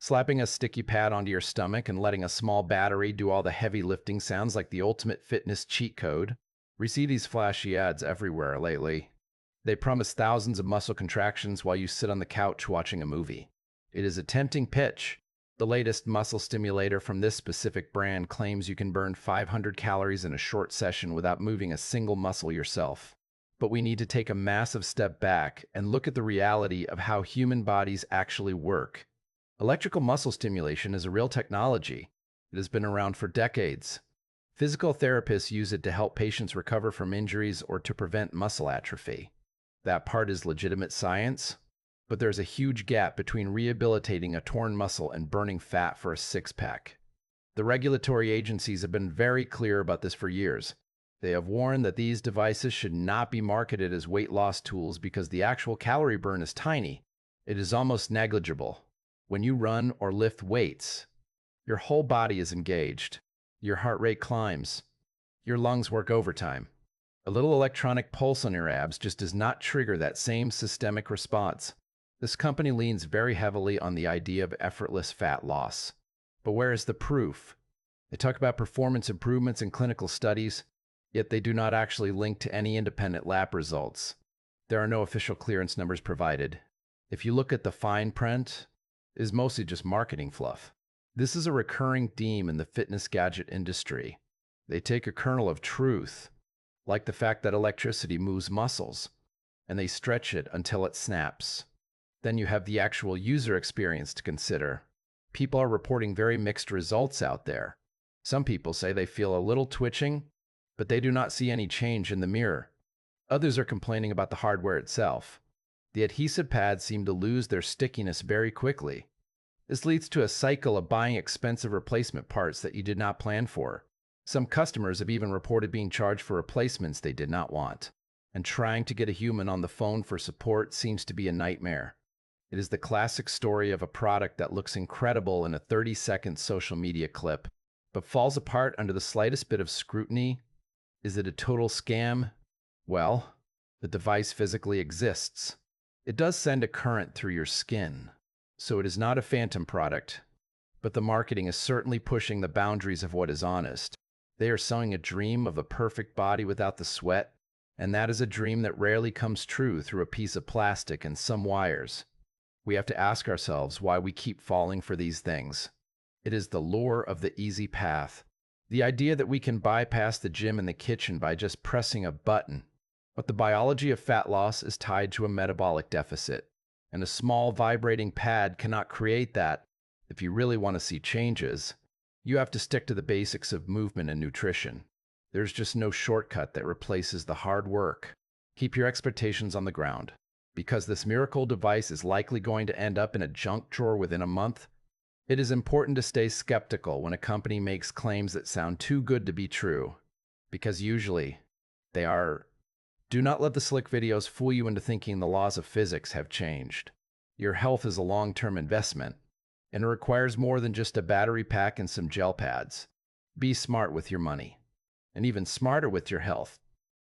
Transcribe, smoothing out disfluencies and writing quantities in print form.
Slapping a sticky pad onto your stomach and letting a small battery do all the heavy lifting sounds like the ultimate fitness cheat code. We see these flashy ads everywhere lately. They promise thousands of muscle contractions while you sit on the couch watching a movie. It is a tempting pitch. The latest muscle stimulator from this specific brand claims you can burn 500 calories in a short session without moving a single muscle yourself. But we need to take a massive step back and look at the reality of how human bodies actually work. Electrical muscle stimulation is a real technology. It has been around for decades. Physical therapists use it to help patients recover from injuries or to prevent muscle atrophy. That part is legitimate science, but there's a huge gap between rehabilitating a torn muscle and burning fat for a six-pack. The regulatory agencies have been very clear about this for years. They have warned that these devices should not be marketed as weight loss tools because the actual calorie burn is tiny. It is almost negligible. When you run or lift weights, your whole body is engaged. Your heart rate climbs. Your lungs work overtime. A little electronic pulse on your abs just does not trigger that same systemic response. This company leans very heavily on the idea of effortless fat loss. But where is the proof? They talk about performance improvements in clinical studies, yet they do not actually link to any independent lab results. There are no official clearance numbers provided. If you look at the fine print, it is mostly just marketing fluff. This is a recurring theme in the fitness gadget industry. They take a kernel of truth, like the fact that electricity moves muscles, and they stretch it until it snaps. Then you have the actual user experience to consider. People are reporting very mixed results out there. Some people say they feel a little twitching, but they do not see any change in the mirror. Others are complaining about the hardware itself. The adhesive pads seem to lose their stickiness very quickly. This leads to a cycle of buying expensive replacement parts that you did not plan for. Some customers have even reported being charged for replacements they did not want. And trying to get a human on the phone for support seems to be a nightmare. It is the classic story of a product that looks incredible in a 30-second social media clip, but falls apart under the slightest bit of scrutiny. Is it a total scam? Well, the device physically exists. It does send a current through your skin, so it is not a phantom product. But the marketing is certainly pushing the boundaries of what is honest. They are selling a dream of a perfect body without the sweat, and that is a dream that rarely comes true through a piece of plastic and some wires. We have to ask ourselves why we keep falling for these things. It is the lure of the easy path. The idea that we can bypass the gym and the kitchen by just pressing a button. But the biology of fat loss is tied to a metabolic deficit, and a small vibrating pad cannot create that. If you really want to see changes, you have to stick to the basics of movement and nutrition. There's just no shortcut that replaces the hard work. Keep your expectations on the ground. Because this miracle device is likely going to end up in a junk drawer within a month, it is important to stay skeptical when a company makes claims that sound too good to be true, because usually they are. Do not let the slick videos fool you into thinking the laws of physics have changed. Your health is a long-term investment, and it requires more than just a battery pack and some gel pads. Be smart with your money, and even smarter with your health.